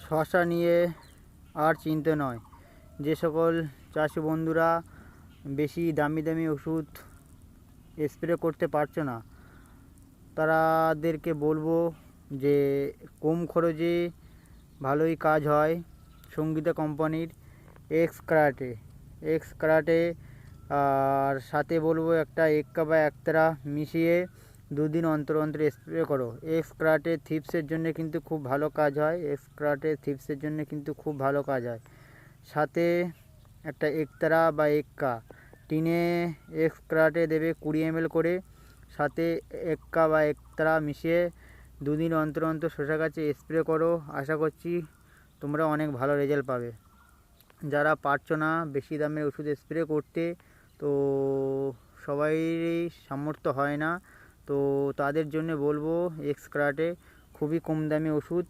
শশা নিয়ে আর চিন্তা নয়। যে সকল চাষি বন্ধুরা বেশি দামি দামি ওষুধ স্প্রে করতে পারছো না, তাদেরকে বলবো যে কম খরচে ভালোই কাজ হয় সঙ্গীতা কোম্পানির এক্স কারাটে। আর সাথে বলবো একটা এক্কা বা একতারা মিশিয়ে দুদিন অন্তর অন্তর স্প্রে করো। এক্স কারাটে থিপসের জন্য কিন্তু খুব ভালো কাজ হয়। খুব ভালো কাজ হয়। সাথে একটা একতারা বা এক্কা টিনে এক্স কারাটে দেবে 20 ml করে, সাথে এক্কা বা একতারা মিশিয়ে দুদিন অন্তর অন্তর শসা গাছে স্প্রে করো। আশা করছি তোমরা অনেক ভালো রেজাল্ট পাবে। যারা পারছো না বেশি দামের ওষুধ স্প্রে করতে, তো সবাইয়েরই সামর্থ্য হয় না, তো তাদের জন্য বলবো এক্স কারাটে খুবই কম দামি ওষুধ।